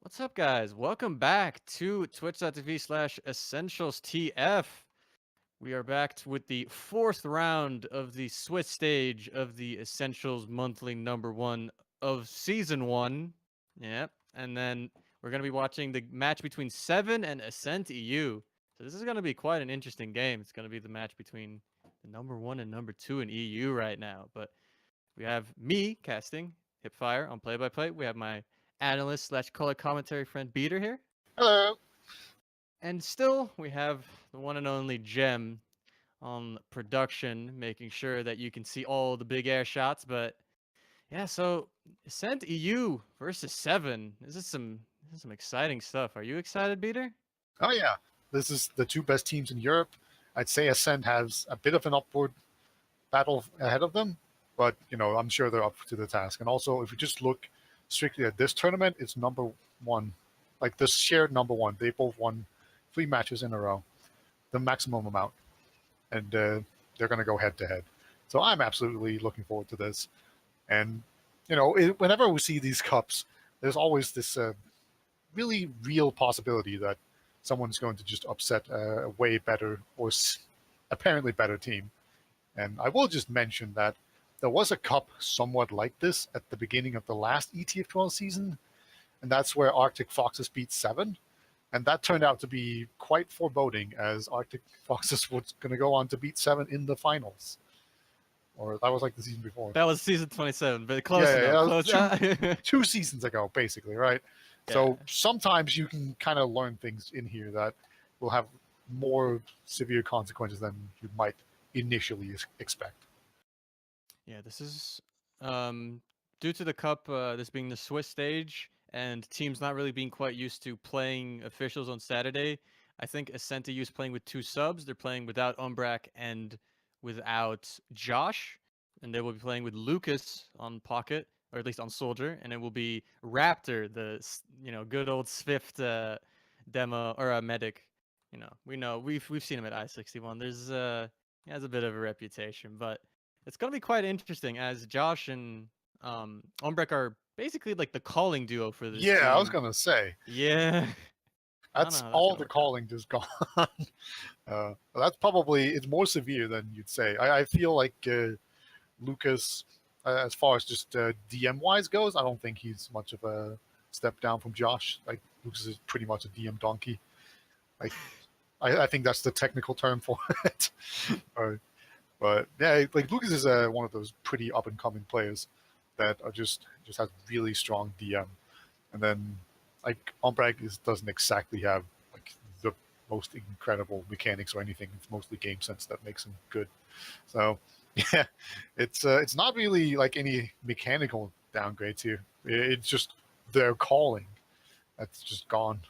What's up, guys? Welcome back to twitch.tv/Essentials.TF. We are back with the fourth round of the Swiss stage of the Essentials monthly number one of season one. Yep. And then we're going to be watching the match between Se7en and Ascent EU. So this is going to be quite an interesting game. It's going to be the match between the number one and number two in EU right now. But we have me casting Hipfire on play-by-play. We have my analyst slash color commentary friend Beater here. Hello. And still, we have the one and only Gem on production, making sure that you can see all the big air shots. But yeah, so Ascent EU versus Se7en. This is some exciting stuff. Are you excited, Beater? Oh yeah, this is the two best teams in Europe. I'd say Ascent has a bit of an upward battle ahead of them, but I'm sure they're up to the task. And also, if you just look strictly at this tournament, it's number one, like the shared number one. They both won 3 matches in a row, the maximum amount, and they're going to go head to head. So I'm absolutely looking forward to this. And whenever we see these cups, there's always this really real possibility that someone's going to just upset a way better or apparently better team. And I will just mention that there was a cup somewhat like this at the beginning of the last ETF12 season, and that's where Arctic Foxes beat Se7en. And that turned out to be quite foreboding, as Arctic Foxes was going to go on to beat Se7en in the finals. Or that was like the season before. That was season 27, but close Yeah, enough. that was Close. two seasons ago, basically, right? Yeah. So sometimes you can kind of learn things in here that will have more severe consequences than you might initially expect. Yeah, this is due to the cup, this being the Swiss stage, and teams not really being quite used to playing officials on Saturday. I think Ascent is playing with two subs. They're playing without Umbrak and without Josh, and they will be playing with Lucas on Pocket, or at least on Soldier, and it will be Raptor, the good old Swift demo or medic. We know we've seen him at I-61. He has a bit of a reputation, but it's gonna be quite interesting as Josh and Ombrek are basically like the calling duo for this Yeah, I was team. gonna say Yeah, I don't know that's how that's all gonna the work out. calling just gone. That's probably it's more severe than you'd say. I feel like Lucas, as far as just DM wise goes, I don't think he's much of a step down from Josh. Like Lucas is pretty much a DM donkey. Like I think that's the technical term for it. Uh, but yeah, like Lucas is one of those pretty up and coming players that are just has really strong DM, and then like Ombrag doesn't exactly have like the most incredible mechanics or anything. It's mostly game sense that makes him good. So yeah, it's not really like any mechanical downgrades here. It's just their calling that's just gone,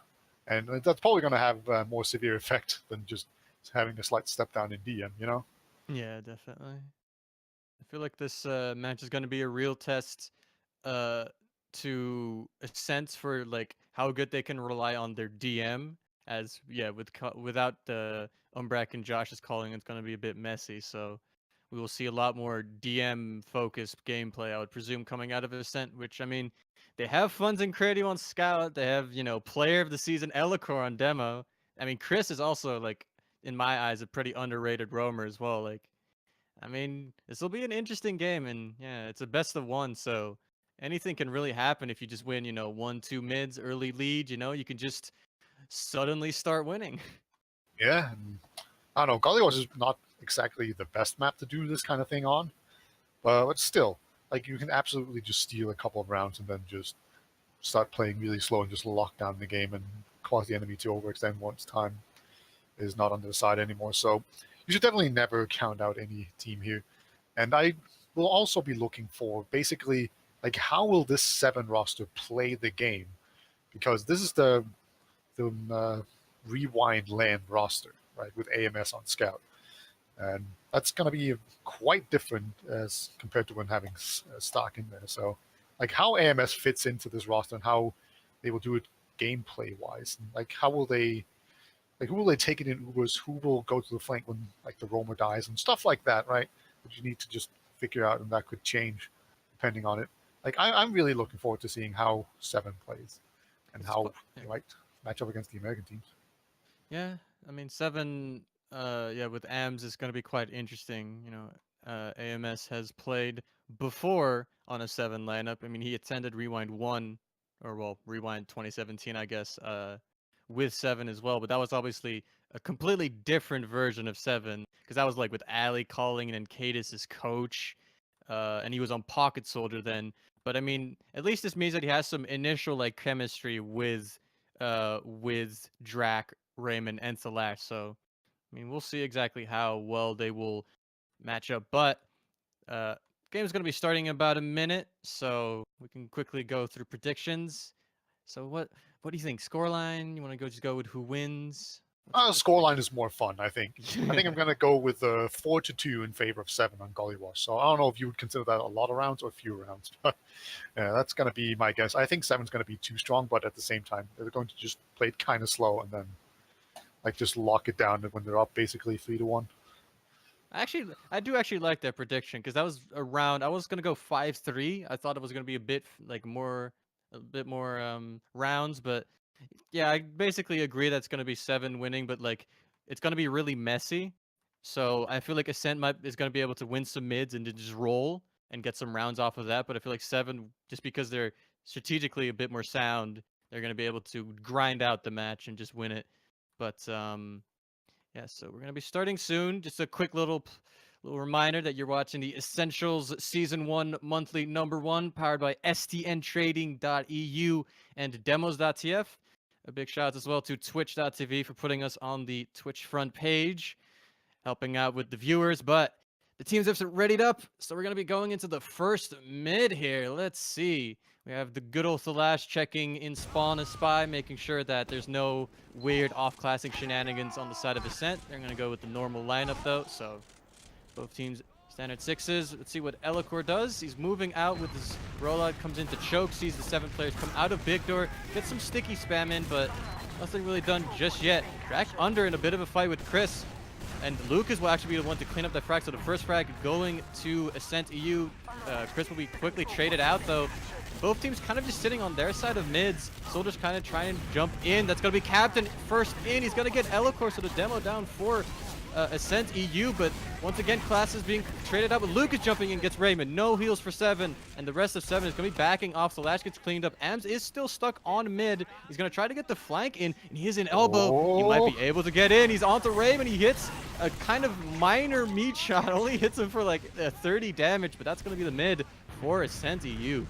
and that's probably going to have a more severe effect than just having a slight step down in DM. Yeah, definitely. I feel like this match is gonna be a real test uh to a sense for like how good they can rely on their DM. As yeah, without the Umbrak and Josh's calling, it's gonna be a bit messy. So we will see a lot more DM focused gameplay, I would presume, coming out of Ascent. Which I mean, they have funds and creative on Scout. They have player of the season Elicor on demo. I mean, Chris is also like in my eyes a pretty underrated roamer as well. Like I mean, this will be an interesting game, and yeah, it's a best of one, so anything can really happen if you just win, 1, 2 mids, early lead, you can just suddenly start winning. Yeah, and I don't know. Gollywosh is not exactly the best map to do this kind of thing on, but still, like you can absolutely just steal a couple of rounds and then just start playing really slow and just lock down the game and cause the enemy to overextend once time is not on their side anymore. So you should definitely never count out any team here. And I will also be looking for basically like how will this Se7en roster play the game, because this is the rewind land roster, right, with AMS on scout, and that's going to be quite different as compared to when having stock in there. So like how AMS fits into this roster and how they will do it gameplay wise, and like how will they like who will they take it in Ubers, who will go to the flank when like the roamer dies and stuff like that, right? That you need to just figure out, and that could change depending on it. Like I'm really looking forward to seeing how Se7en plays. and It's how yeah. they might match up against the American teams. Yeah, I mean, Se7en, yeah, with AMS is going to be quite interesting. You know, AMS has played before on a Se7en lineup. I mean, he attended Rewind 1, or well, Rewind 2017, I guess, with Se7en as well. But that was obviously a completely different version of Se7en, because that was like with Ali calling and Cadis as coach, and he was on Pocket Soldier then. But I mean, at least this means that he has some initial like chemistry with Drac, Raymond, and Salash. So, I mean, we'll see exactly how well they will match up. But uh, game's going to be starting in about a minute, so we can quickly go through predictions. So, what do you think? Scoreline? You want to just go with who wins? What's the Scoreline is more fun, I think. I think I'm going to go with 4-2 in favor of 7 on Gully Wash. So I don't know if you would consider that a lot of rounds or few rounds, but yeah, that's going to be my guess. I think 7's going to be too strong, but at the same time, they're going to just play it kind of slow and then like just lock it down when they're up basically 3-1. Actually, I do actually like that prediction because that was around. I was gonna go 5-3. I thought it was gonna be a bit like a bit more rounds, but yeah, I basically agree that's gonna be 7 winning, but like it's gonna be really messy. So I feel like Ascent is gonna be able to win some mids and to just roll and get some rounds off of that. But I feel like 7, just because they're strategically a bit more sound, they're gonna be able to grind out the match and just win it. But yeah, so we're gonna be starting soon. Just a quick little reminder that you're watching the Essentials Season 1 monthly #1, powered by stntrading.eu and demos.tf. A big shout out as well to twitch.tv for putting us on the Twitch front page, helping out with the viewers. But the teams have readied up, so we're going to be going into the first mid here. Let's see. We have the good old Thalash checking in spawn as spy, making sure that there's no weird off-classing shenanigans on the side of Ascent. They're going to go with the normal lineup, though, so both teams standard 6s. Let's see what Elikor does. He's moving out with his rollout, comes into choke, sees the 7 players come out of big door, gets some sticky spam in, but nothing really done just yet. Drac under in a bit of a fight with Chris. And Lucas will actually be the one to clean up that frag. So the first frag going to Ascent EU. Chris will be quickly traded out, though. Both teams kind of just sitting on their side of mids. Soldiers kind of trying to jump in. That's going to be Captain first in. He's going to get Elikor, so the demo down for Ascent EU. But once again, Class is being traded out with Lucas jumping in, gets Raymond. No heals for 7. And the rest of 7 is going to be backing off. The Lash gets cleaned up. Ams is still stuck on mid. He's going to try to get the flank in, and he is in elbow. He might be able to get in. He's onto Raymond. He hits a kind of minor meat shot. Only hits him for like 30 damage, but that's going to be the mid for Ascent EU.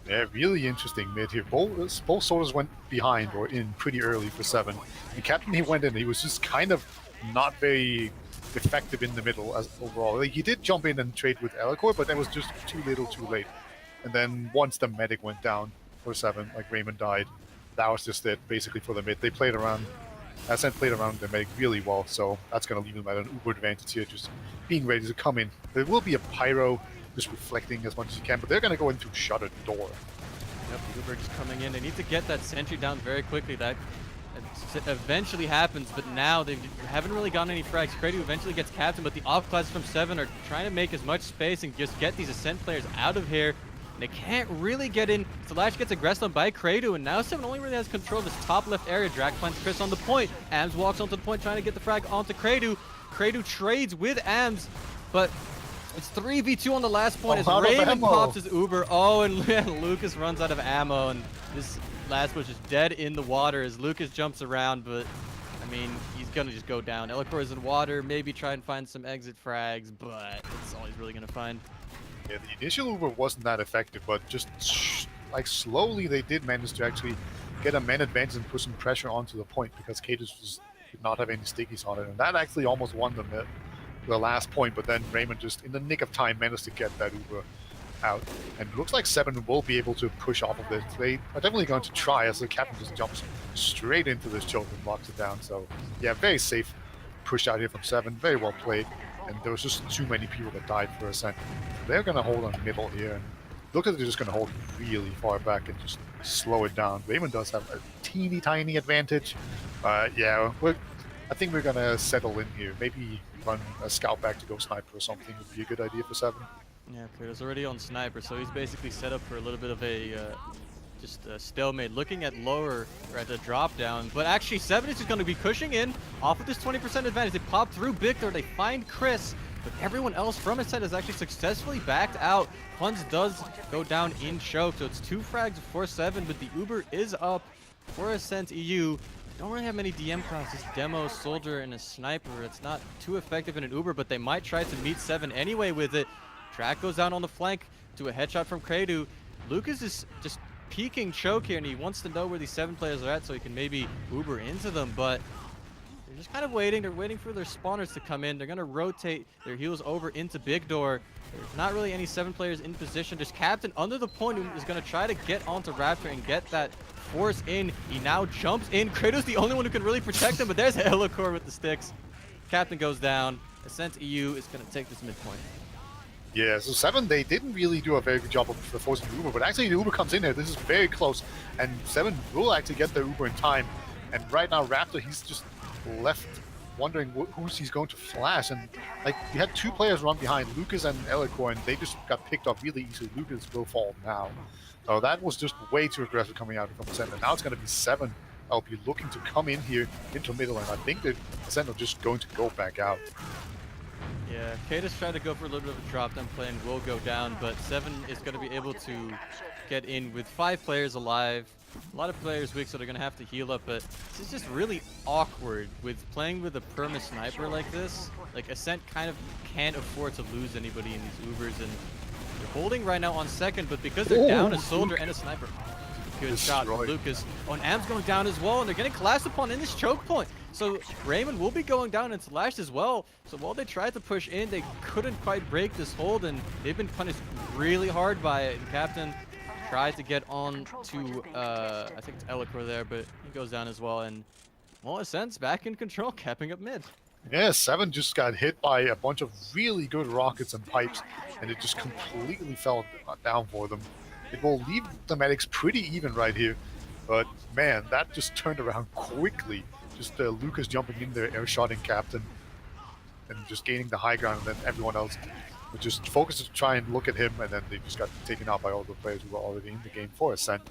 Yeah, really interesting mid here. Both soldiers went behind or in pretty early for 7. The captain, he went in. He was just kind of not very effective in the middle as overall. Like, he did jump in and trade with Elikor, but that was just too little, too late. And then once the medic went down for 7, like Raymond died, that was just it basically for the mid. They played around. Ascent played around the medic really well, so that's going to leave them at an uber advantage here, just being ready to come in. There will be a pyro just reflecting as much as you can, but they're going to go into shuttered door. Yep, the Uber just coming in. They need to get that sentry down very quickly. That eventually happens, but now they haven't really gotten any frags. Credu eventually gets captain, but the off classes from 7 are trying to make as much space and just get these Ascent players out of here. They can't really get in. Salash gets aggressed on by Credu, and now 7 only really has control of this top left area. Drac plants Chris on the point. Ams walks onto the point trying to get the frag onto Credu. Credu trades with Ams, but it's 3v2 on the last point as Raymond pops his Uber. Oh, and Lucas runs out of ammo, and this last push is dead in the water as Lucas jumps around, but I mean, he's gonna just go down. Elikor is in water, maybe try and find some exit frags, but that's all he's really gonna find. Yeah, the initial Uber wasn't that effective, but just like slowly they did manage to actually get a man advantage and put some pressure onto the point because Cadis did not have any stickies on it, and that actually almost won them the last point, but then Raymond just in the nick of time managed to get that Uber out. And it looks like 7 will be able to push off of this. They are definitely going to try as the captain just jumps straight into this choke and locks it down. So yeah, very safe push out here from 7. Very well played. And there was just too many people that died for Ascent. They're going to hold on the middle here. And look at they're just going to hold really far back and just slow it down. Raymond does have a teeny tiny advantage. Yeah, I think we're going to settle in here. Maybe run a scout back to go sniper or something would be a good idea for 7. Yeah, Credo's already on sniper, so he's basically set up for a little bit of a just stalemate, looking at lower or at the drop down. But actually, Se7en is just going to be pushing in off of this 20% advantage. They pop through Victor, they find Chris, but everyone else from Ascent is actually successfully backed out. Funds does go down in choke, so it's 2 frags for Se7en, but the Uber is up for Ascent EU. Don't really have many DM classes, Demo, Soldier, and a Sniper. It's not too effective in an Uber, but they might try to meet Se7en anyway with it. Track goes down on the flank to a headshot from Kredu. Lucas is just peeking choke here, and he wants to know where these 7 players are at so he can maybe Uber into them, but they're just kind of waiting. They're waiting for their spawners to come in. They're going to rotate their heals over into Big Door. There's not really any 7 players in position. Just Captain under the point who is going to try to get onto Raptor and get that force in. He now jumps in. Kratos the only one who can really protect him, but there's Helicore with the sticks. Captain goes down. Ascent EU is going to take this midpoint. Yeah, so Se7en, they didn't really do a very good job of forcing the Uber, but actually the Uber comes in here. This is very close, and Se7en will actually get the Uber in time. And right now, Raptor, he's just left wondering who's he's going to flash. And like, we had 2 players run behind, Lucas and Helicore, and they just got picked up really easily. Lucas will fall now. So that was just way too aggressive coming out from Ascent. And now it's going to be Se7en that'll be looking to come in here into middle, and I think that Ascent are just going to go back out. Yeah, Katus tried to go for a little bit of a drop down play and will go down, but Se7en is going to be able to get in with 5 players alive. A lot of players weak, so they're going to have to heal up, but this is just really awkward with playing with a perma sniper like this. Like, Ascent kind of can't afford to lose anybody in these Ubers, and they're holding right now on second, but because they're down a soldier and a sniper. Good shot from Lucas. Oh, and Am's going down as well, and they're getting collapsed upon in this choke point. So Raymond will be going down into Lash as well. So while they tried to push in, they couldn't quite break this hold, and they've been punished really hard by it. And Captain tried to get on to, I think it's Helicore there, but he goes down as well. And, well, Ascent's back in control, capping up mid. Yeah, Se7en just got hit by a bunch of really good rockets and pipes, and it just completely fell down for them. It will leave the medics pretty even right here, but man, that just turned around quickly. Just Lucas jumping in there, air-shotting Captain, and just gaining the high ground, and then everyone else would just focus to try and look at him, and then they just got taken out by all the players who were already in the game for Ascent.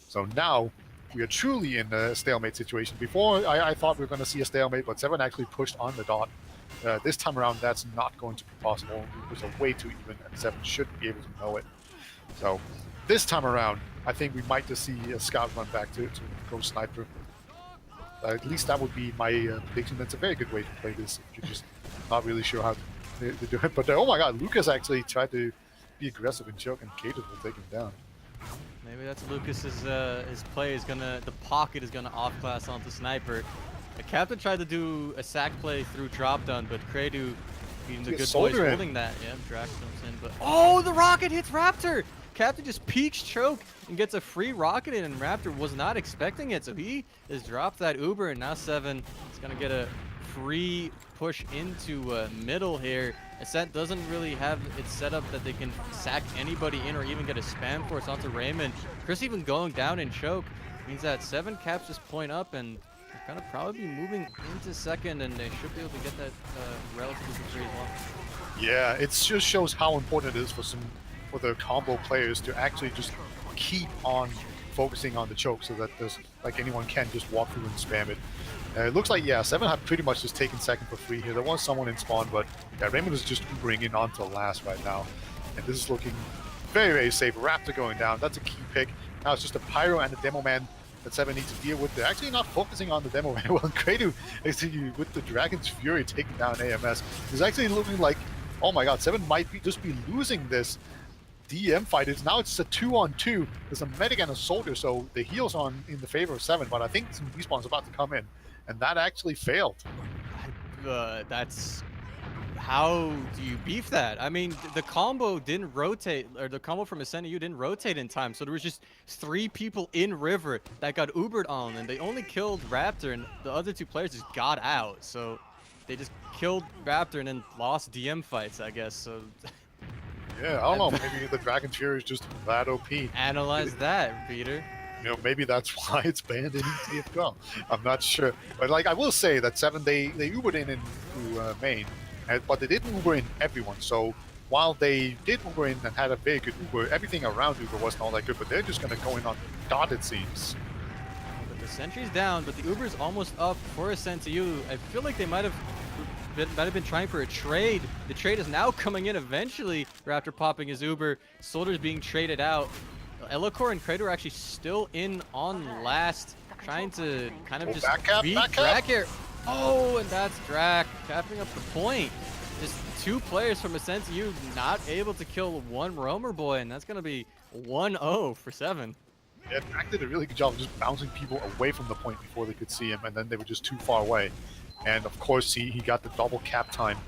So now we are truly in a stalemate situation. Before, I thought we were going to see a stalemate, but Se7en actually pushed on the dot. This time around, that's not going to be possible. It was a way too even, and Se7en should be able to know it. So this time around, I think we might just see a scout run back to go sniper. At least that would be my prediction. That's a very good way to play this if you're just not really sure how to do it. But oh my god, Lucas actually tried to be aggressive and choke, and Katus will take him down. Maybe that's Lucas's his play is gonna, the pocket is gonna off class onto sniper. The Captain tried to do a sack play through drop down, but Kredu being the good boys holding that. Yeah, Drax jumps in, but oh, the rocket hits Raptor! Captain just peeks choke and gets a free rocket in, and Raptor was not expecting it, so he has dropped that Uber, and now Se7en is gonna get a free push into middle here. Ascent doesn't really have it set up that they can sack anybody in or even get a spam force onto Raymond. Chris even going down in choke means that Se7en caps this point up, and they're gonna probably be moving into second, and they should be able to get that relatively free as well. Yeah, it just shows how important it is for the combo players to actually just keep on focusing on the choke, so that there's like anyone can just walk through and spam it. It looks like, yeah, Se7en have pretty much just taken second for free here. There was someone in spawn, but yeah, Raymond is just bringing on to last right now. And this is looking very, very safe. Raptor going down, that's a key pick. Now it's just a Pyro and a Demo Man that Se7en needs to deal with. They're actually not focusing on the Demo Man. Well, Kredu, actually, with the Dragon's Fury taking down AMS, is actually looking like, oh my god, Se7en might just be losing this DM fight. Now it's a 2-on-2. There's a medic and a soldier, so the heals on in the favor of Se7en, but I think some respawn is about to come in, and that actually failed. That's how do you beef that? I mean, the combo didn't rotate, or the combo from Ascent EU didn't rotate in time, so there was just 3 people in river that got Ubered on, and they only killed Raptor, and the other 2 players just got out, so they just killed Raptor and then lost DM fights, I guess. So yeah, I don't know, maybe the Dragon Fury is just that OP. Analyze that, Peter. You know, maybe that's why it's banned in TFL. I'm not sure. But like, I will say that Se7en, they Ubered in main, but they didn't Uber in everyone. So while they did Uber in and had a very good Uber, everything around Uber wasn't all that good, but they're just going to go in on dot, it seems. But the sentry's down, but the Uber's almost up for Ascent.TF. I feel like they might have been trying for a trade. The trade is now coming in eventually after popping his Uber. Soldier's being traded out. Elokor and Krator are actually still in on last, trying to kind of just beat Drak here. Oh, and that's Drak capping up the point. Just two players from Ascent.TF not able to kill one roamer boy, and that's going to be 1-0 for Se7en. Yeah, Drak did a really good job of just bouncing people away from the point before they could see him, and then they were just too far away. And of course, he got the double cap time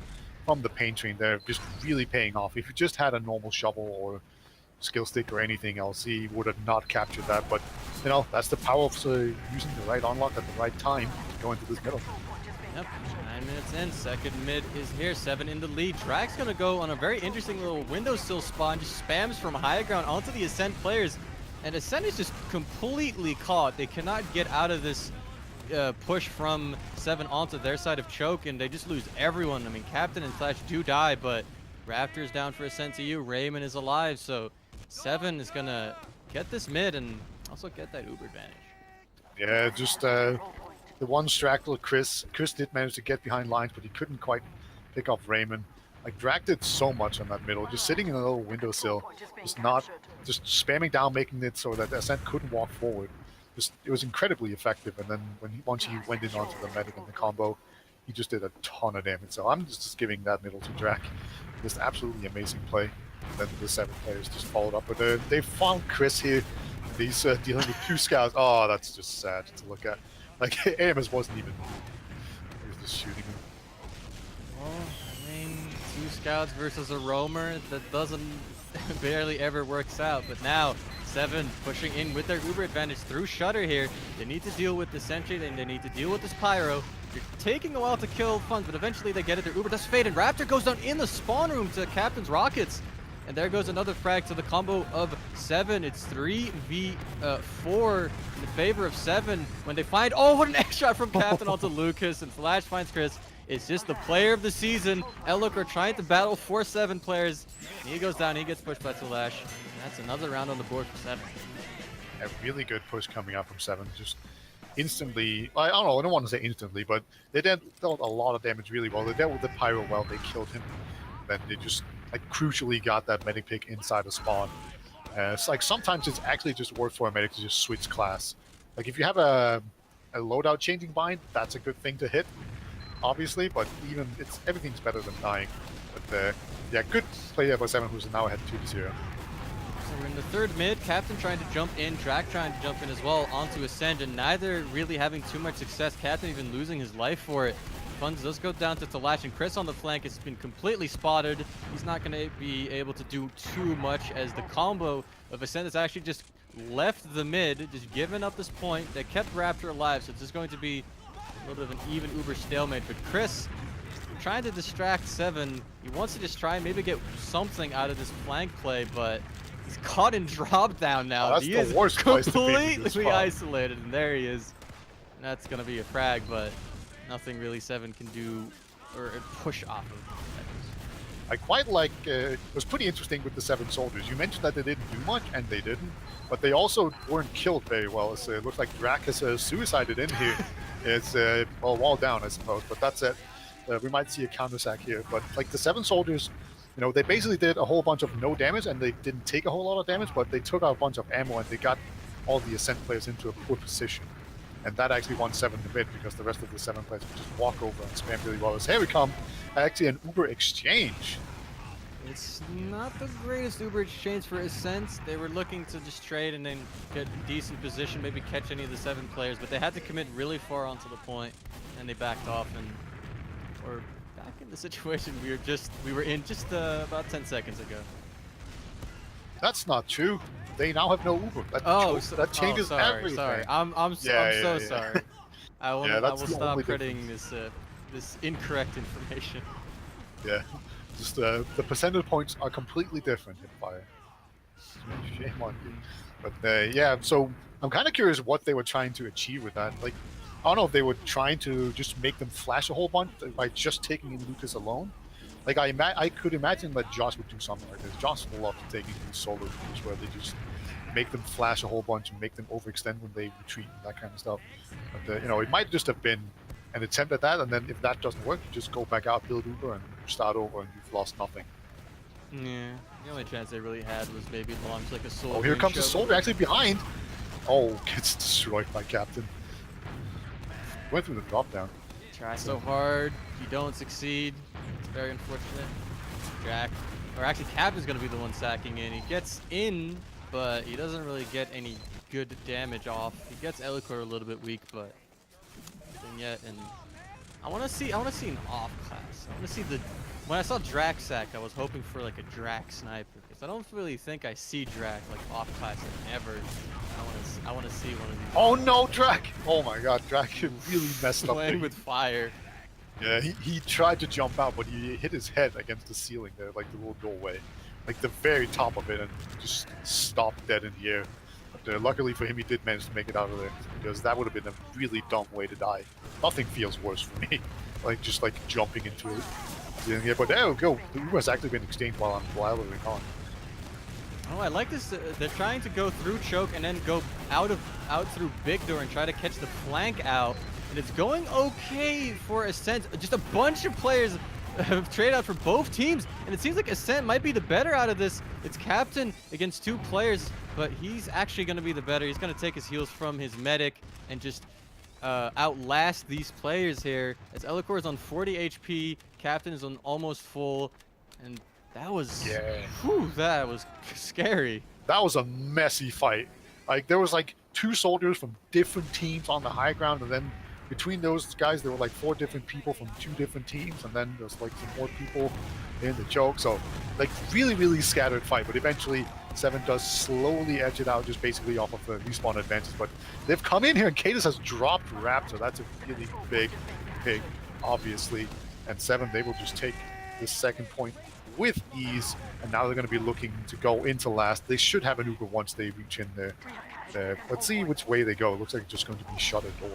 from the pain train there, just really paying off. If he just had a normal shovel or skill stick or anything else, he would have not captured that. But, you know, that's the power of using the right unlock at the right time to go into this middle. Yep, 9 minutes in, second mid is here, Se7en in the lead. Drak's gonna go on a very interesting little windowsill spawn, just spams from high ground onto the Ascent players. And Ascent is just completely caught. They cannot get out of this push from Se7en onto their side of choke, and they just lose everyone. I mean, Captain and Flash do die, but Raptor's down for Ascent.TF. Raymond is alive, so Se7en is gonna get this mid and also get that Uber advantage. Yeah, just the one straggler, Chris did manage to get behind lines, but he couldn't quite pick off Raymond. Like, Drak did so much on that middle, just sitting in a little windowsill, just spamming down, making it so that Ascent couldn't walk forward. It was incredibly effective, and then once he went in onto the medic and the combo, he just did a ton of damage. So I'm just giving that middle to Drak. Just absolutely amazing play. And then the Se7en players just followed up, but they found Chris here. He's dealing with 2 scouts. Oh, that's just sad to look at. Like, AMS wasn't even. He was just shooting him. Well, I mean, 2 scouts versus a roamer, that doesn't barely ever works out. But now, Se7en pushing in with their Uber advantage through Shutter here. They need to deal with the sentry, and they need to deal with this pyro. It's taking a while to kill Funds, but eventually they get it. Their Uber does fade, and Raptor goes down in the spawn room to Captain's Rockets. And there goes another frag to the combo of Se7en. It's 3v4 in favor of Se7en when they find, oh, what an X shot from Captain onto Lucas, and Flash finds Chris. It's just the player of the season. Elokor trying to battle 4 Se7en players. He goes down, he gets pushed by Flash. That's another round on the board for Se7en. A really good push coming out from Se7en. Just instantly, I don't know, I don't want to say instantly, but they dealt a lot of damage really well. They dealt with the pyro well, they killed him. Then they just, like, crucially got that medic pick inside the spawn. It's like sometimes it's actually just worth for a medic to just switch class. Like, if you have a loadout changing bind, that's a good thing to hit, obviously, but even everything's better than dying. But yeah, good play there by Se7en, who's now ahead 2-0. So we're in the third mid, Captain trying to jump in, Drak trying to jump in as well onto Ascent, and neither really having too much success. Captain even losing his life for it. Funds does go down to Talash, and Chris on the flank has been completely spotted. He's not going to be able to do too much, as the combo of Ascent has actually just left the mid, just given up this point that kept Raptor alive. So it's just going to be a little bit of an even Uber stalemate. But Chris trying to distract Se7en. He wants to just try and maybe get something out of this flank play, but he's caught in drop down now. Oh, that's he the is worst place to be completely isolated, and there he is. And that's going to be a frag, but nothing really Se7en can do or push off of. I quite like, it was pretty interesting with the 7 soldiers. You mentioned that they didn't do much, and they didn't, but they also weren't killed very well. It looks like Drak has suicided in here. It's, well, wall down, I suppose, but that's it. We might see a counter-sack here, but like the 7 soldiers, you know, they basically did a whole bunch of no damage, and they didn't take a whole lot of damage, but they took out a bunch of ammo, and they got all the Ascent players into a poor position. And that actually won Se7en the mid, because the rest of the 7 players would just walk over and spam really well. Here we come, actually an Uber exchange. It's not the greatest Uber exchange for Ascent. They were looking to just trade and then get decent position, maybe catch any of the 7 players, but they had to commit really far onto the point, and they backed off, and we're back in the situation we were in just about 10 seconds ago. That's not true. They now have no Uber. That changes sorry, everything. Sorry. I'm so sorry. I will stop spreading this incorrect information. Yeah, just the percentage points are completely different in Fire. Shame on you. But yeah, so I'm kind of curious what they were trying to achieve with that. Like, I don't know if they were trying to just make them flash a whole bunch by just taking in Lucas alone. Like I could imagine that Josh would do something like this. Josh will love to take these solo moves where they just make them flash a whole bunch and make them overextend when they retreat and that kind of stuff. But you know, it might just have been an attempt at that, and then if that doesn't work, you just go back out, build Uber, and start over, and you've lost nothing. Yeah, the only chance they really had was maybe launch like a soldier. Oh, here comes the choke. soldier actually behind. Oh, gets destroyed by Captain. Went through the drop down. Try so hard, you don't succeed. It's very unfortunate. Jack, or actually Captain's gonna be the one sacking in. He gets in, but he doesn't really get any good damage off. He gets Elicor a little bit weak, but nothing yet. And I want to see an off class. I want to see the. When I saw Drac sack, I was hoping for like a Drac sniper because I don't really think I see Drac like off class ever. I want to see one of these. Oh no, Drac! Oh my God, Drac really messed up. Playing with fire. Yeah, he tried to jump out, but he hit his head against the ceiling there, like the little doorway, like the very top of it, and just stopped dead in the air. But luckily for him, he did manage to make it out of there, because that would have been a really dumb way to die. Nothing feels worse for me, like just like jumping into it. Yeah, but there we go. The Uber has actually been exchanged while I'm wilding on. Oh, I like this. They're trying to go through choke and then go out through big door and try to catch the flank out. And it's going okay for Ascent. Just a bunch of players have traded out for both teams. And it seems like Ascent might be the better out of this. It's Captain against 2 players, but he's actually going to be the better. He's going to take his heals from his medic and just outlast these players here. As Elicor is on 40 HP, Captain is on almost full. And that was, whew, that was scary. That was a messy fight. Like, there was like 2 soldiers from different teams on the high ground, and then between those guys, there were like 4 different people from 2 different teams, and then there's like some more people in the choke. So, like, really, really scattered fight. But eventually, Se7en does slowly edge it out, just basically off of the respawn advantage. But they've come in here, and Cadis has dropped Raptor. That's a really big pick, obviously. And Se7en, they will just take this second point with ease, and now they're going to be looking to go into last. They should have an Uber once they reach in there. Let's see which way they go. It looks like it's just going to be shut at door.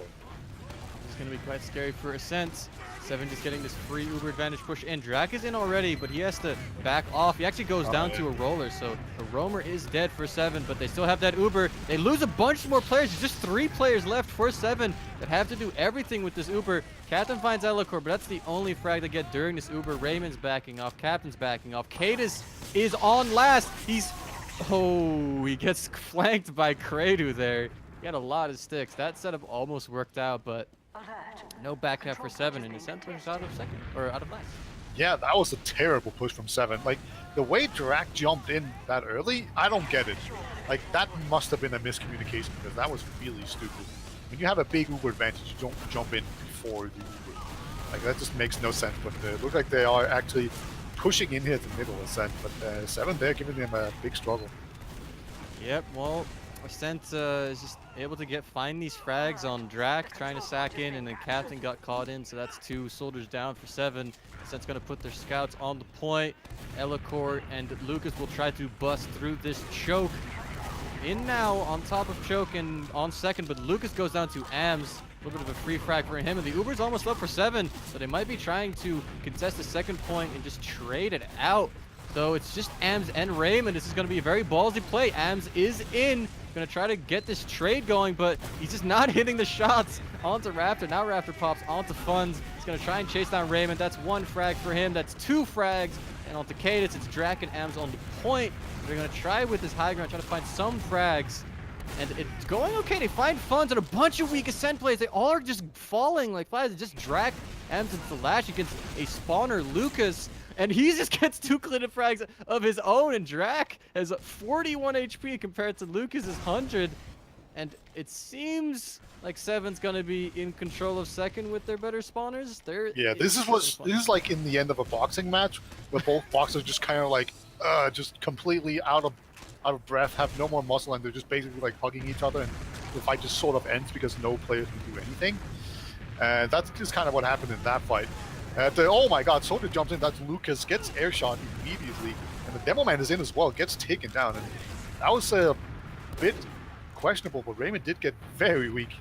It's going to be quite scary for Ascent. Se7en just getting this free Uber advantage push in. Drac is in already, but he has to back off. He actually goes down to a roller, so the roamer is dead for Se7en, but they still have that Uber. They lose a bunch more players. There's just 3 players left for Se7en that have to do everything with this Uber. Captain finds Elicor, but that's the only frag they get during this Uber. Raymond's backing off. Captain's backing off. Cadis is on last. He gets flanked by Kradu there. He had a lot of sticks. That setup almost worked out, but no back half for Se7en, and Ascent pushes out of second, or out of last. Yeah, that was a terrible push from Se7en. Like, the way Drac jumped in that early, I don't get it. Like, that must have been a miscommunication, because that was really stupid. When you have a big Uber advantage, you don't jump in before the Uber. Like, that just makes no sense. But it looks like they are actually pushing in here to the middle, Ascent. But Se7en, they're giving them a big struggle. Yep, well, Ascent is just able to find these frags on Drac, trying to sack in, and then Captain got caught in, so that's 2 soldiers down for Se7en. Ascent's going to put their scouts on the point. Elicor and Lucas will try to bust through this choke. In now on top of choke and on second, but Lucas goes down to Ams. A little bit of a free frag for him, and the Uber's almost up for Se7en, so they might be trying to contest the second point and just trade it out. So it's just Ams and Raymond. This is going to be a very ballsy play. Ams is in. Going to try to get this trade going, but he's just not hitting the shots onto Raptor. Now Raptor pops onto Funds. He's going to try and chase down Raymond. That's 1 frag for him. That's 2 frags. And onto Cadis, it's Drac and Ams on the point. They're going to try with this high ground, try to find some frags. And it's going okay. They find Funds and a bunch of weak Ascent plays. They all are just falling like flies. It's just Drac, Ams, and Slash against a spawner, Lucas. And he just gets 2 cleanup frags of his own, and Drac has 41 HP compared to Lucas's 100. And it seems like Se7en's gonna be in control of second with their better spawners. This is like in the end of a boxing match where both boxers just kind of like just completely out of breath, have no more muscle, and they're just basically like hugging each other, and the fight just sort of ends because no player can do anything. And that's just kind of what happened in that fight. Oh my God, Soldier jumps in, that's Lucas, gets airshot immediately, and the Demo Man is in as well, gets taken down, and that was a bit questionable, but Raymond did get very weak.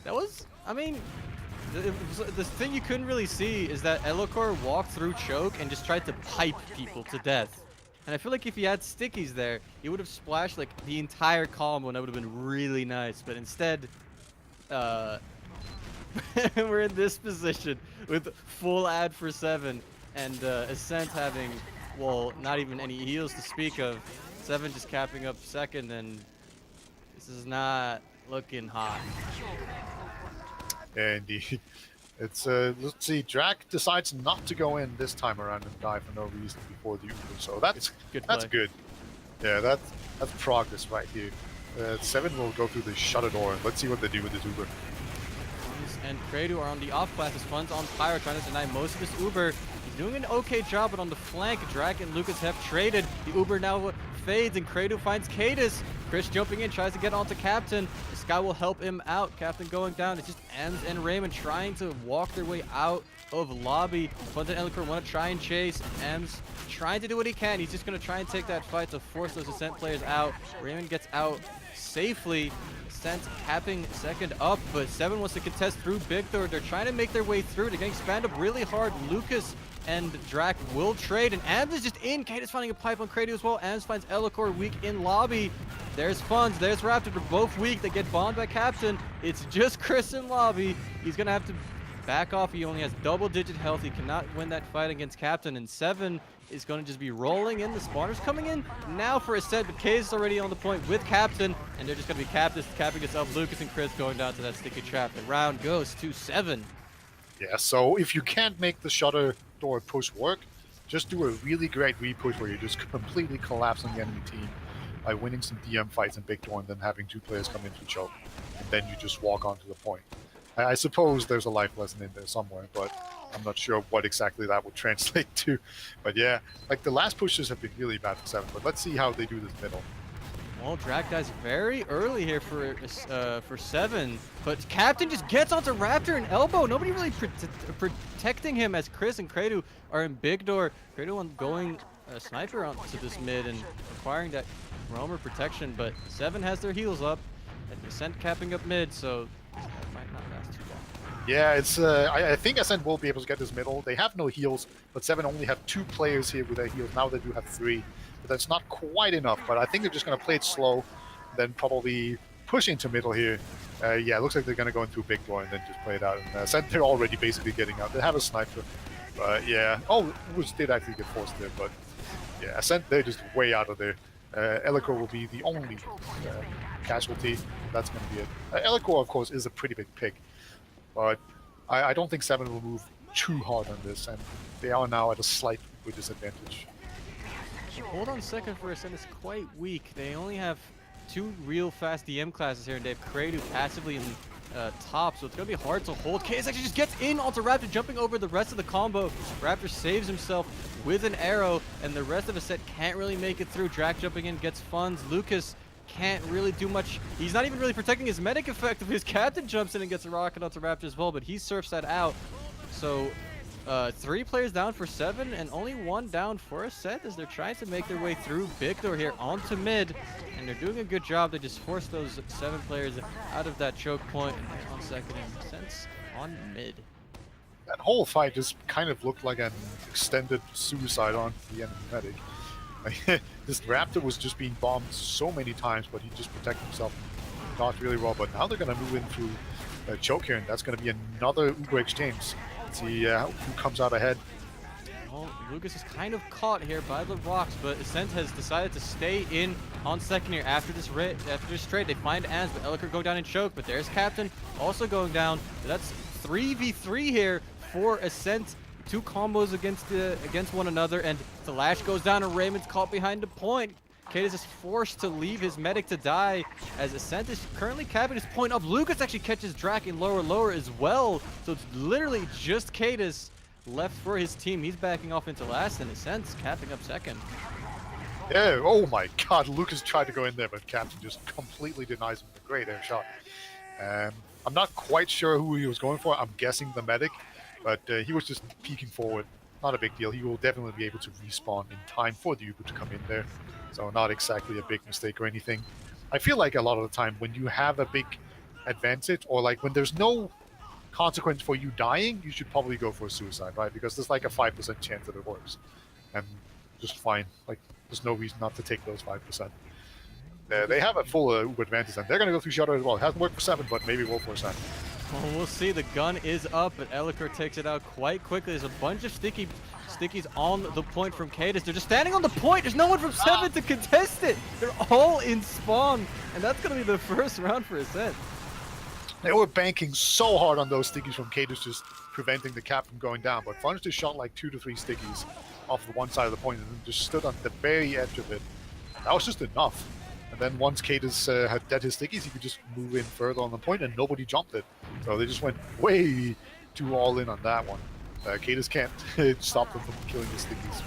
That was, I mean, The thing you couldn't really see is that Elokor walked through choke and just tried to pipe people to death. And I feel like if he had stickies there, he would have splashed like the entire combo and that would have been really nice. But instead, uh, we're in this position with full ad for Se7en and Ascent having, well, not even any heals to speak of. Se7en just capping up second, and this is not looking hot. And it's let's see, Drac decides not to go in this time around and die for no reason before the Uber, so that's Good good. Yeah, that's progress right here. Se7en will go through the shutter door, and let's see what they do with this Uber. And Credo are on the off class. His Fun's on Pyro, trying to deny most of his Uber. He's doing an okay job, but on the flank, Drac and Lucas have traded. The Uber now fades, and Credo finds Cadis. Chris jumping in, tries to get onto Captain. This guy will help him out. Captain going down. It's just Ems and Raymond trying to walk their way out of lobby. Fun and Elokor want to try and chase. Ems trying to do what he can. He's just going to try and take that fight to force those Ascent players out. Raymond gets out safely. Ascent capping second up, but Se7en wants to contest through Big Door. They're trying to make their way through. They're getting spanned up really hard. Lucas and Drac will trade, and Ams is just in. Kate is finding a pipe on Credo as well. Ams finds Elokor weak in lobby. There's Funds, there's Raptor. They're both weak. They get bombed by Captain. It's just Chris in lobby. He's going to have to back off. He only has double-digit health. He cannot win that fight against Captain, and Se7en is going to just be rolling in. The spawners coming in now for Ascent, but Kay's already on the point with Captain, and they're just going to be capping this up. Lucas and Chris going down to that sticky trap. The round goes to Se7en. Yeah, so if you can't make the shutter door push work, just do a really great re-push where you just completely collapse on the enemy team by winning some DM fights in Big Door and then having two players come into choke, and then you just walk onto the point. I suppose there's a life lesson in there somewhere, but I'm not sure what exactly that would translate to. But yeah, like the last pushes have been really bad for Se7en, but let's see how they do this middle. Well, Drac dies very early here for Se7en, but Captain just gets onto Raptor and Elbow. Nobody really protecting him as Chris and Credo are in Big Door. Credo going sniper onto this mid and requiring that roamer protection, but Se7en has their heals up. And Ascent capping up mid, so that might not last too long. Yeah, it's I think Ascent will be able to get this middle. They have no heals, but Se7en only have 2 players here with their heals. Now they do have 3, but that's not quite enough. But I think they're just going to play it slow, then probably push into middle here. Yeah, it looks like they're going to go into a Big Door and then just play it out. And Ascent, they're already basically getting out. They have a sniper, but yeah. Oh, which did actually get forced there, but yeah, Ascent, they're just way out of there. Elokor will be the only casualty. That's going to be it. Elokor, of course, is a pretty big pick, but I don't think Se7en will move too hard on this, and they are now at a slight disadvantage. Hold on second for Ascent is quite weak. They only have 2 real fast DM classes here, and they have Credo passively in top, so it's going to be hard to hold. KS actually just gets in onto Raptor, jumping over the rest of the combo. Raptor saves himself with an arrow, and the rest of Ascent can't really make it through. Drac jumping in, gets Funds. Lucas can't really do much. He's not even really protecting his medic effectively. His Captain jumps in and gets a rocket onto Raptor as well, but he surfs that out. So 3 players down for Se7en and only 1 down for Ascent as they're trying to make their way through Big Door here onto mid, and they're doing a good job. They just forced those 7 players out of that choke point, and they're on second and Ascent's on mid. That whole fight just kind of looked like an extended suicide on the enemy medic. Like, this Raptor was just being bombed so many times, but he just protected himself not really well. But now they're going to move in through choke here, and that's going to be another Uber exchange. Let's see who comes out ahead. Well, Lucas is kind of caught here by the rocks, but Ascent has decided to stay in on second here after this trade. They find Ans, but Elokor going down in choke, but there's Captain also going down. So that's 3v3 here for Ascent. 2 combos against one another, and the lash goes down and Raymond's caught behind the point. Cadis is forced to leave his medic to die as Ascent is currently capping his point up. Lucas actually catches Drac in lower as well, so it's literally just Cadis left for his team. He's backing off into last, and Ascent's capping up second. Yeah, oh my god, Lucas tried to go in there, but Captain just completely denies him a great air shot. I'm not quite sure who he was going for. I'm guessing the medic, but he was just peeking forward. Not a big deal. He will definitely be able to respawn in time for the Uber to come in there. So not exactly a big mistake or anything. I feel like a lot of the time when you have a big advantage, or like when there's no consequence for you dying, you should probably go for a suicide, right? Because there's like a 5% chance that it works, and just fine. Like, there's no reason not to take those 5%. They have a full Uber advantage, and they're going to go through Shutter as well. It hasn't worked for Se7en, but maybe will for Ascent. Well, we'll see. The gun is up, but Elikor takes it out quite quickly. There's a bunch of stickies on the point from Cadis. They're just standing on the point. There's no one from Se7en to contest it. They're all in spawn, and that's going to be the first round for Ascent. They were banking so hard on those stickies from Cadis, just preventing the cap from going down. But Funch just shot like 2 to 3 stickies off of one side of the point and then just stood on the very edge of it. That was just enough. And then once Cadis had dead his stickies, he could just move in further on the point and nobody jumped it. So they just went way too all in on that one. Cadis can't stop them from killing the stickies.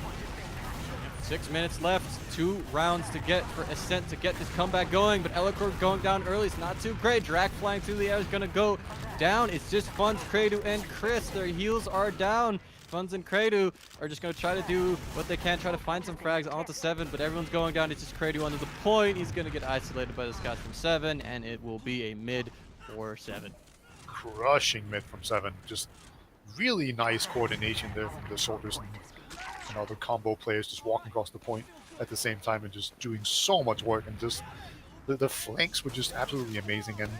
6 minutes left, 2 rounds to get for Ascent to get this comeback going, but Elikor going down early. It's not too great. Drac flying through the air is going to go down. It's just Funz, Kredu, and Chris. Their heals are down. Funz and Kredu are just going to try to do what they can, try to find some frags onto Se7en, but everyone's going down. It's just Kredu under the point. He's going to get isolated by the scouts from Se7en, and it will be a mid for Se7en. Crushing mid from Se7en. Just really nice coordination there from the soldiers and the combo players just walking across the point at the same time and just doing so much work, and just the flanks were just absolutely amazing. And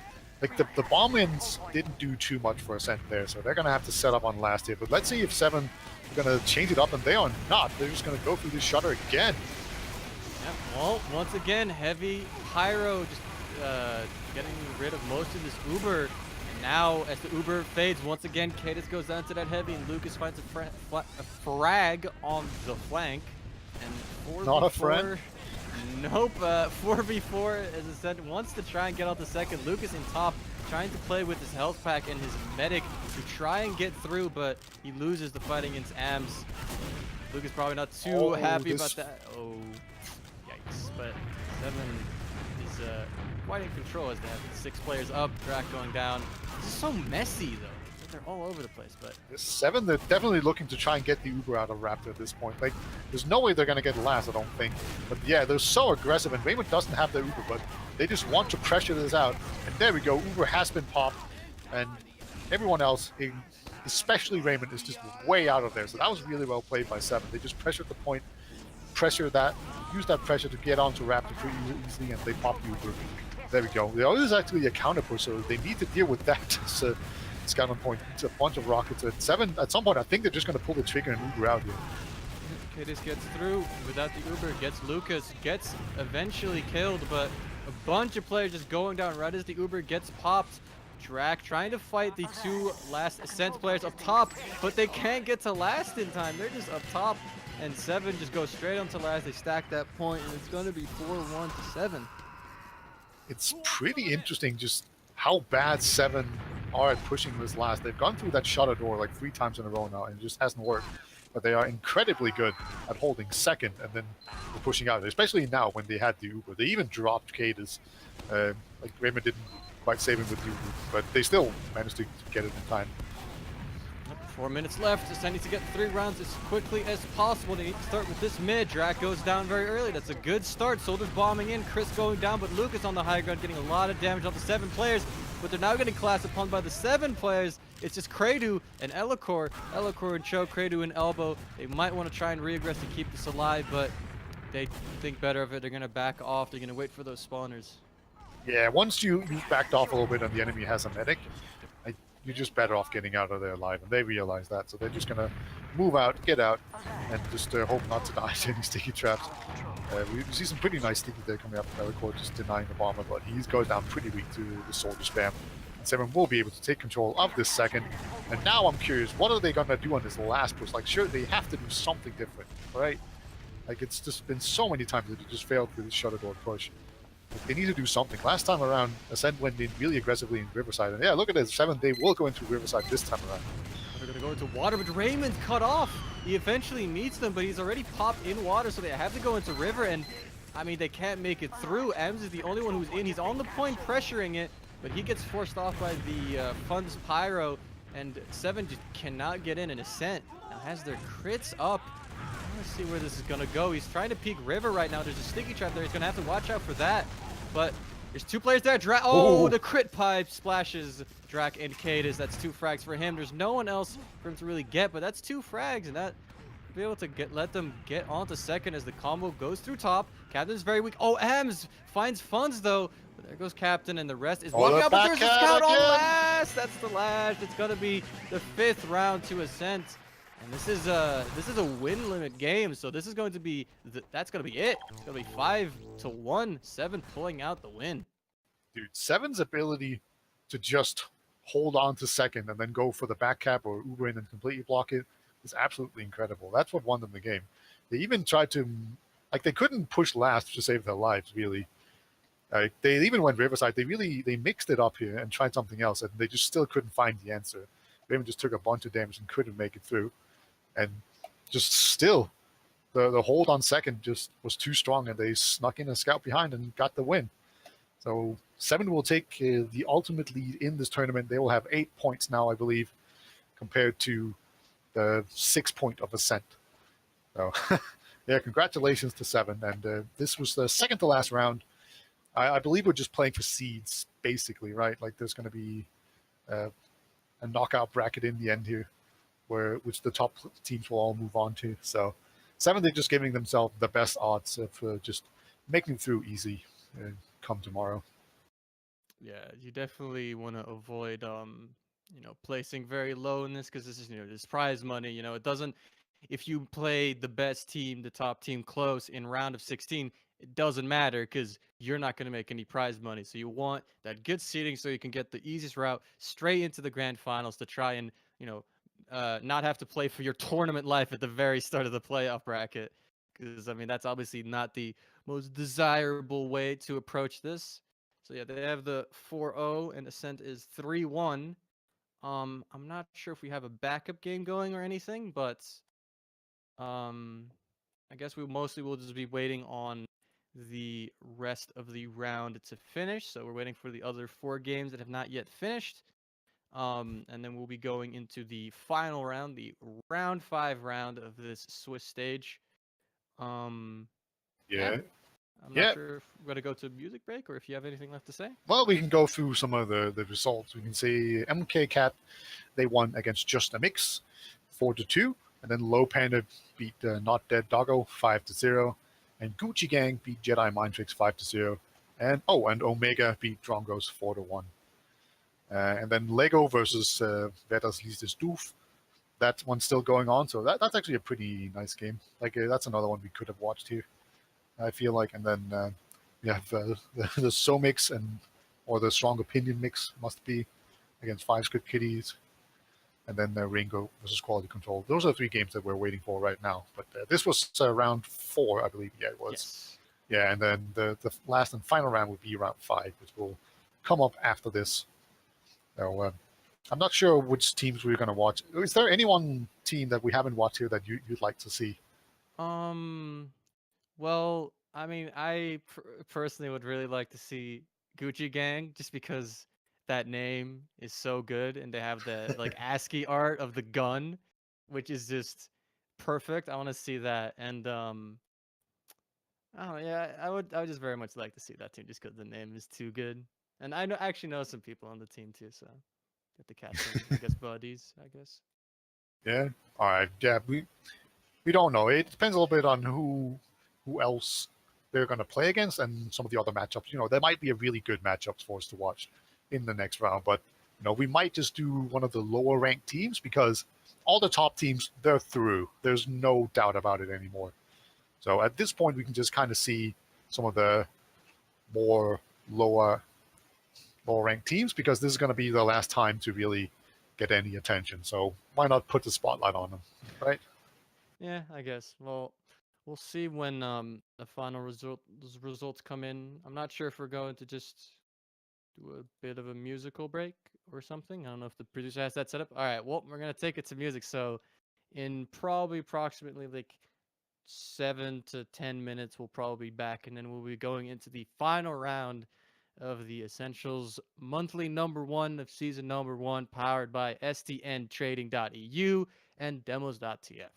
like the bomb-ins didn't do too much for Ascent there, so they're gonna have to set up on last hit. But let's see if Se7en are gonna change it up, and they are not. They're just gonna go through this Shutter again. Yeah, well, once again, heavy pyro just getting rid of most of this Uber. And now, as the Uber fades, once again, Cadis goes down to that heavy, and Lucas finds a frag on the flank. And 4v4, not a friend. Nope, 4v4 as Ascent wants to try and get out the second. Lucas in top, trying to play with his health pack and his medic to try and get through, but he loses the fight against AMS. Lucas probably not too happy about that. Oh, yikes. But Se7en is quite in control as they have 6 players up, Drac going down. This is so messy, though. They're all over the place, but Se7en, they're definitely looking to try and get the Uber out of Raptor at this point. Like, there's no way they're going to get last, I don't think. But yeah, they're so aggressive, and Raymond doesn't have the Uber, but they just want to pressure this out. And there we go, Uber has been popped, and everyone else, especially Raymond, is just way out of there. So that was really well played by Se7en. They just pressured the point, use that pressure to get onto Raptor pretty easily, and they popped the Uber. There we go. There is actually a counter push, so they need to deal with that. So, scout on point. It's a bunch of rockets at Se7en. At some point, I think they're just going to pull the trigger and Uber out here. Cadis gets through without the Uber, gets Lucas, gets eventually killed, but a bunch of players just going down right as the Uber gets popped. Drac trying to fight the 2 last Ascent players up top, but they can't get to last in time. They're just up top, and Se7en just goes straight onto last. They stack that point, and it's going to be 4-1 to Se7en. It's pretty interesting just how bad Se7en are at pushing this last. They've gone through that Shutter door like 3 times in a row now, and it just hasn't worked. But they are incredibly good at holding second and then pushing out, especially now when they had the Uber. They even dropped Cadis. Like Raymond didn't quite save him with the Uber, but they still managed to get it in time. 4 minutes left. Ascent needs to get 3 rounds as quickly as possible. They need to start with this mid. Drac goes down very early. That's a good start. Soldiers bombing in. Chris going down, but Lucas on the high ground getting a lot of damage on the 7 players. But they're now getting classed upon by the 7 players. It's just Kredu and Elikor. Elikor and choke, Kredu and elbow. They might want to try and re-aggress to keep this alive, but they think better of it. They're going to back off. They're going to wait for those spawners. Yeah, once you've backed off a little bit and the enemy has a medic, you're just better off getting out of there alive, and they realize that, so they're just gonna move out, get out, and just hope not to die to any sticky traps. We see some pretty nice sticky there coming up from Elikor, just denying the bomber, but he goes down pretty weak to the soldier spam. And Se7en will be able to take control of this second, and now I'm curious, what are they gonna do on this last push? Like, sure, they have to do something different, right? Like, it's just been so many times that they just failed with the Shutter door push. They need to do something. Last time around, Ascent went in really aggressively in Riverside. And yeah, look at this. Se7en, they will go into Riverside this time around. They're going to go into water, but Raymond's cut off. He eventually meets them, but he's already popped in water, so they have to go into river. And, I mean, they can't make it through. Ems is the only one who's in. He's on the point pressuring it, but he gets forced off by the Funz Pyro. And Se7en just cannot get in. And Ascent now has their crits up. Let's see where this is going to go. He's trying to peek river right now. There's a sticky trap there. He's going to have to watch out for that. But There's two players there. Oh, Oh, the crit pipe splashes Drac and Cadis. That's 2 frags for him. There's no one else for him to really get, but that's 2 frags, and that be able to let them get onto second as the combo goes through top. Captain's very weak. Oh, Ems finds funds though. But there goes Captain, and the rest is oh, walking the out. But there's a backhand scout on again. last. That's the last. It's gonna be the 5th round to Ascent. And this is a win limit game, so this is going to be that's gonna be it. It's gonna be 5-1, Se7en pulling out the win. Dude, Se7en's ability to just hold on to second and then go for the back cap or Uber in and completely block it is absolutely incredible. That's what won them the game. They even tried to, like, they couldn't push last to save their lives, really. They even went Riverside. They mixed it up here and tried something else, and they just still couldn't find the answer. Raven just took a bunch of damage and couldn't make it through. And just still, the hold on second just was too strong, and they snuck in a scout behind and got the win. So Se7en will take the ultimate lead in this tournament. They will have 8 points now, I believe, compared to the 6 point of Ascent. So yeah, congratulations to Se7en. And this was the second to last round. I believe we're just playing for seeds, basically, right? Like there's going to be a knockout bracket in the end here, which the top teams will all move on to. So Se7en, they're just giving themselves the best odds of just making it through easy come tomorrow. Yeah, you definitely want to avoid placing very low in this because this is this prize money. It doesn't if you play the best team, the top team close in round of 16, it doesn't matter because you're not going to make any prize money. So you want that good seating so you can get the easiest route straight into the grand finals to try and not have to play for your tournament life at the very start of the playoff bracket. Because I mean that's obviously not the most desirable way to approach this. So yeah, they have the 4-0 and Ascent is 3-1. I'm not sure if we have a backup game going or anything, but um, I guess we mostly will just be waiting on the rest of the round to finish. So we're waiting for the other 4 games that have not yet finished. And then we'll be going into the final round, the round 5 round of this Swiss stage. Yeah, Yeah. I'm not Yeah. sure if we're gonna go to music break or if you have anything left to say. Well, we can go through some of the results. We can see MK Cat, they won against Just a Mix 4-2. And then Low Panda beat Not Dead Doggo 5-0. And Gucci Gang beat Jedi Mind Tricks 5-0. And Omega beat Drongos 4-1. And then Lego versus Vedas Listes Doof. That one's still going on, so that's actually a pretty nice game. Like that's another one we could have watched here, I feel like. And then we have the So Mix or the Strong Opinion Mix must be against 5 Script Kitties, and then Ringo versus Quality Control. Those are 3 games that we're waiting for right now. But this was round 4, I believe. Yeah, it was. Yes. Yeah, and then the last and final round would be round 5, which will come up after this. So I'm not sure which teams we're going to watch. Is there any one team that we haven't watched here that you'd like to see? Um. Well, I mean, I personally would really like to see Gucci Gang just because that name is so good, and they have the like ASCII art of the gun, which is just perfect. I want to see that, and oh yeah, I would just very much like to see that team just because the name is too good, and actually know some people on the team too, so get to catch some, I guess, buddies, I guess. Yeah. All right. Yeah, we don't know. It depends a little bit on who else they're going to play against and some of the other matchups. There might be a really good matchups for us to watch in the next round, but we might just do one of the lower ranked teams because all the top teams, they're through. There's no doubt about it anymore. So at this point, we can just kind of see some of the more lower ranked teams because this is going to be the last time to really get any attention. So why not put the spotlight on them, right? Yeah, I guess. Well, we'll see when the final results come in. I'm not sure if we're going to just do a bit of a musical break or something. I don't know if the producer has that set up. All right, well, we're gonna take it to music. So, in probably approximately like 7 to 10 minutes, we'll probably be back, and then we'll be going into the final round of the Essentials monthly #1 of season #1, powered by STN Trading.eu and Demos.tf.